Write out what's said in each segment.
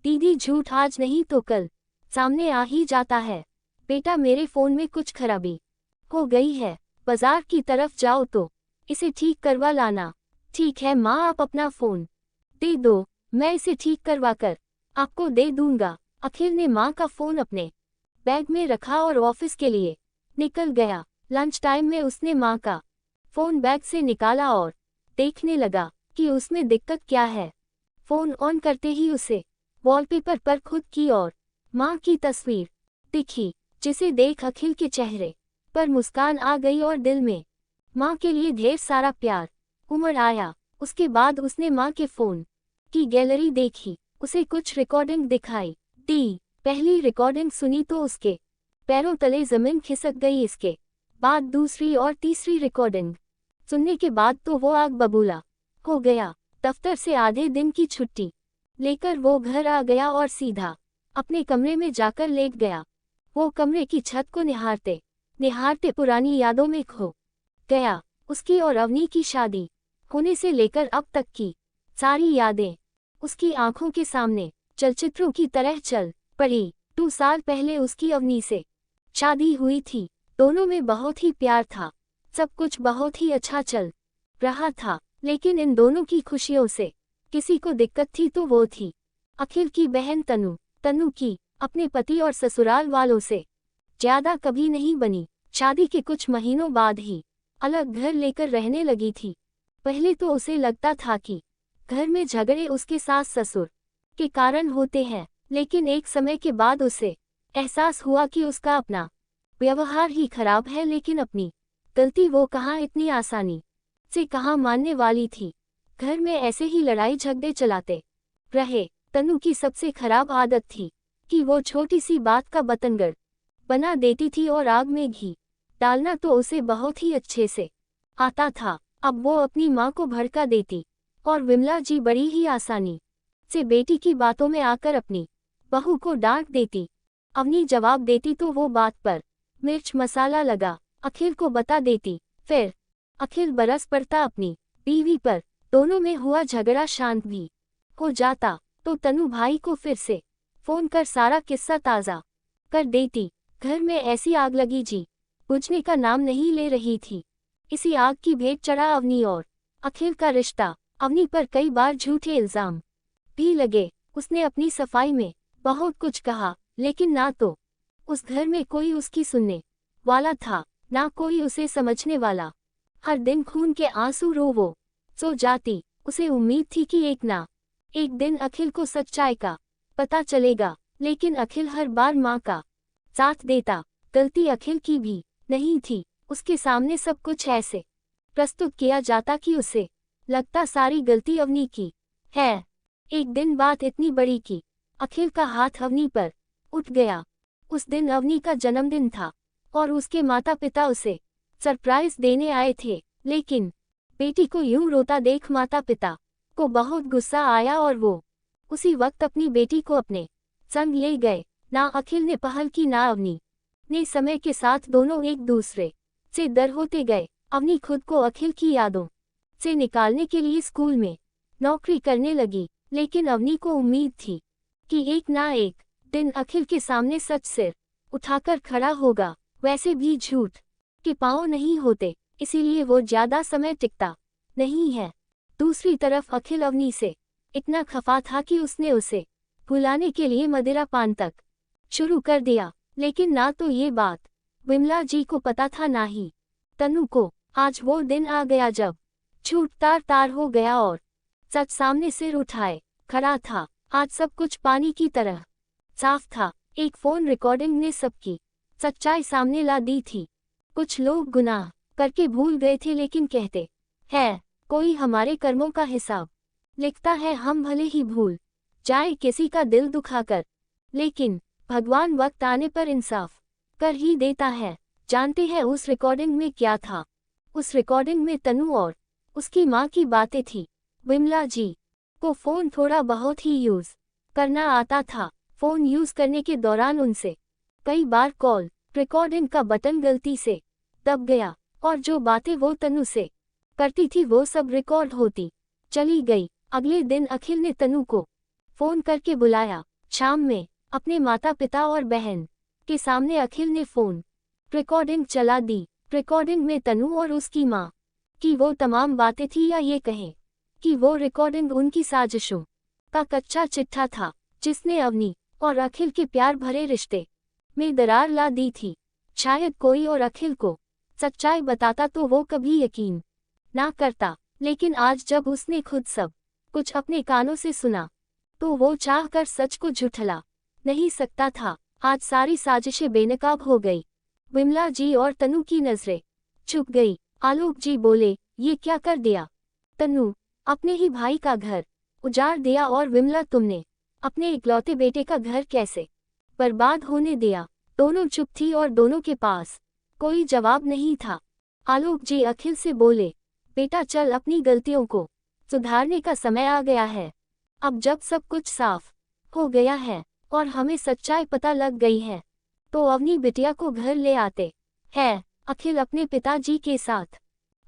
दीदी झूठ आज नहीं तो कल सामने आ ही जाता है। बेटा मेरे फोन में कुछ खराबी हो गई है, बाजार की तरफ जाओ तो इसे ठीक करवा लाना। ठीक है माँ, आप अपना फोन दे दो, मैं इसे ठीक करवा कर आपको दे दूंगा। अखिल ने माँ का फोन अपने बैग में रखा और ऑफिस के लिए निकल गया। लंच टाइम में उसने माँ का फोन बैग से निकाला और देखने लगा कि उसमें दिक्कत क्या है। फोन ऑन करते ही उसे वॉलपेपर पर खुद की और माँ की तस्वीर दिखी, जिसे देख अखिल के चेहरे पर मुस्कान आ गई और दिल में माँ के लिए ढेर सारा प्यार उमड़ आया। उसके बाद उसने माँ के फोन की गैलरी देखी, उसे कुछ रिकॉर्डिंग दिखाई दी। पहली रिकॉर्डिंग सुनी तो उसके पैरों तले जमीन खिसक गई। इसके बाद दूसरी और तीसरी रिकॉर्डिंग सुनने के बाद तो वो आग बबूला हो गया। दफ्तर से आधे दिन की छुट्टी लेकर वो घर आ गया और सीधा अपने कमरे में जाकर लेट गया। वो कमरे की छत को निहारते निहारते पुरानी यादों में खो गया। उसकी और अवनी की शादी होने से लेकर अब तक की सारी यादें उसकी आंखों के सामने चलचित्रों की तरह चल पड़ी। 2 साल पहले उसकी अवनी से शादी हुई थी। दोनों में बहुत ही प्यार था, सब कुछ बहुत ही अच्छा चल रहा था। लेकिन इन दोनों की खुशियों से किसी को दिक्कत थी तो वो थी अखिल की बहन तनु। तनु की अपने पति और ससुराल वालों से ज्यादा कभी नहीं बनी। शादी के कुछ महीनों बाद ही अलग घर लेकर रहने लगी थी। पहले तो उसे लगता था कि घर में झगड़े उसके सास ससुर के कारण होते हैं, लेकिन एक समय के बाद उसे एहसास हुआ कि उसका अपना व्यवहार ही खराब है। लेकिन अपनी गलती वो कहाँ इतनी आसानी से कहाँ मानने वाली थी। घर में ऐसे ही लड़ाई झगड़े चलाते रहे। तनु की सबसे खराब आदत थी कि वो छोटी सी बात का बतंगड़ बना देती थी और आग में घी डालना तो उसे बहुत ही अच्छे से आता था। अब वो अपनी माँ को भड़का देती और विमला जी बड़ी ही आसानी से बेटी की बातों में आकर अपनी बहू को डांट देती। अवनी जवाब देती तो वो बात पर मिर्च मसाला लगा अखिल को बता देती। फिर अखिल बरस पड़ता अपनी बीवी पर। दोनों में हुआ झगड़ा शांत भी हो जाता तो तनु भाई को फिर से फोन कर सारा किस्सा ताज़ा कर देती। घर में ऐसी आग लगी जी बुझने का नाम नहीं ले रही थी। इसी आग की भेंट चढ़ा अवनी और अखिल का रिश्ता। अवनी पर कई बार झूठे इल्जाम भी लगे। उसने अपनी सफाई में बहुत कुछ कहा, लेकिन ना तो उस घर में कोई उसकी सुनने वाला था, ना कोई उसे समझने वाला। हर दिन खून के आंसू रो वो सो जाती। उसे उम्मीद थी कि एक ना एक दिन अखिल को सच्चाई का पता चलेगा, लेकिन अखिल हर बार माँ का साथ देता। गलती अखिल की भी नहीं थी। उसके सामने सब कुछ ऐसे प्रस्तुत किया जाता कि उसे लगता सारी गलती अवनी की है। एक दिन बात इतनी बड़ी कि अखिल का हाथ अवनी पर उठ गया। उस दिन अवनी का जन्मदिन था और उसके माता पिता उसे सरप्राइज देने आए थे, लेकिन बेटी को यूं रोता देख माता पिता को बहुत गुस्सा आया और वो उसी वक्त अपनी बेटी को अपने संग ले गए। ना अखिल ने पहल की ना अवनी ने। समय के साथ दोनों एक दूसरे से डर होते गए। अवनी खुद को अखिल की यादों से निकालने के लिए स्कूल में नौकरी करने लगी, लेकिन अवनी को उम्मीद थी कि एक ना एक दिन अखिल के सामने सच सिर उठाकर खड़ा होगा। वैसे भी झूठ के पांव नहीं होते, इसीलिए वो ज्यादा समय टिकता नहीं है। दूसरी तरफ अखिल अवनी से इतना खफा था कि उसने उसे भुलाने के लिए मदिरा पान तक शुरू कर दिया। लेकिन ना तो ये बात विमला जी को पता था, ना ही तनु को। आज वो दिन आ गया जब झूठ तार तार हो गया और सच सामने सिर उठाए खड़ा था। आज सब कुछ पानी की तरह साफ था। एक फोन रिकॉर्डिंग ने सबकी सच्चाई सामने ला दी थी। कुछ लोग गुनाह करके भूल गए थे, लेकिन कहते हैं कोई हमारे कर्मों का हिसाब लिखता है। हम भले ही भूल जाए किसी का दिल दुखाकर, लेकिन भगवान वक्त आने पर इंसाफ कर ही देता है। जानते हैं उस रिकॉर्डिंग में क्या था? उस रिकॉर्डिंग में तनु और उसकी माँ की बातें थी। विमला जी को फोन थोड़ा बहुत ही यूज करना आता था। फोन यूज करने के दौरान उनसे कई बार कॉल रिकॉर्डिंग का बटन गलती से दब गया और जो बातें वो तनु से करती थी वो सब रिकॉर्ड होती चली गई। अगले दिन अखिल ने तनु को फोन करके बुलाया शाम में अपने माता पिता और बहन के सामने अखिल ने फोन रिकॉर्डिंग चला दी। रिकॉर्डिंग में तनु और उसकी माँ की वो तमाम बातें थी, या ये कहें कि वो रिकॉर्डिंग उनकी साजिशों का कच्चा चिट्ठा था, जिसने अवनी और अखिल के प्यार भरे रिश्ते में दरार ला दी थी। शायद कोई और अखिल को सच्चाई बताता तो वो कभी यकीन ना करता, लेकिन आज जब उसने खुद सब कुछ अपने कानों से सुना तो वो चाह कर सच को झुठला नहीं सकता था। आज सारी साजिशें बेनकाब हो गई। विमला जी और तनु की नजरें झुक गई। आलोक जी बोले, ये क्या कर दिया तनु, अपने ही भाई का घर उजाड़ दिया, और विमला तुमने अपने इकलौते बेटे का घर कैसे बर्बाद होने दिया। दोनों चुप थी और दोनों के पास कोई जवाब नहीं था। आलोक जी अखिल से बोले, बेटा चल, अपनी गलतियों को सुधारने का समय आ गया है। अब जब सब कुछ साफ हो गया है और हमें सच्चाई पता लग गई है तो अवनी बिटिया को घर ले आते हैं। अखिल अपने पिताजी के साथ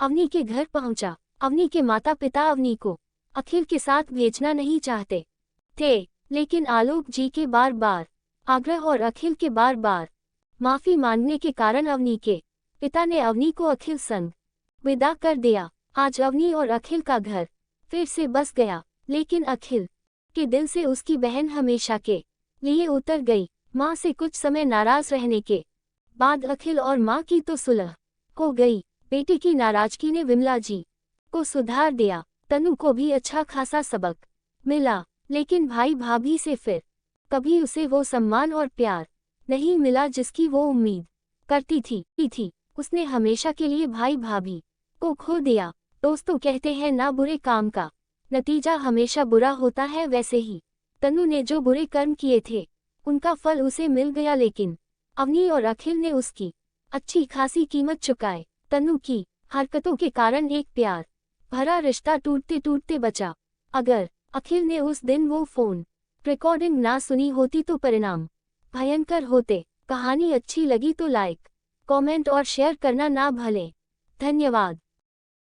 अवनी के घर पहुंचा। अवनी के माता पिता अवनी को अखिल के साथ भेजना नहीं चाहते थे, लेकिन आलोक जी के बार बार आग्रह और अखिल के बार बार माफी मांगने के कारण अवनी के पिता ने अवनी को अखिल संग विदा कर दिया। आज अवनी और अखिल का घर फिर से बस गया, लेकिन अखिल के दिल से उसकी बहन हमेशा के लिए उतर गई। माँ से कुछ समय नाराज रहने के बाद अखिल और माँ की तो सुलह हो गई। बेटे की नाराजगी ने विमला जी को सुधार दिया। तनु को भी अच्छा खासा सबक मिला, लेकिन भाई भाभी से फिर कभी उसे वो सम्मान और प्यार नहीं मिला जिसकी वो उम्मीद करती थी। उसने हमेशा के लिए भाई भाभी को खो दिया। दोस्तों कहते हैं ना, बुरे काम का नतीजा हमेशा बुरा होता है। वैसे ही तनु ने जो बुरे कर्म किए थे उनका फल उसे मिल गया, लेकिन अवनी और अखिल ने उसकी अच्छी खासी कीमत चुकाई। तनु की हरकतों के कारण एक प्यार भरा रिश्ता टूटते टूटते बचा। अगर अखिल ने उस दिन वो फोन रिकॉर्डिंग ना सुनी होती तो परिणाम भयंकर होते। कहानी अच्छी लगी तो लाइक, कमेंट और शेयर करना ना भूलें। धन्यवाद।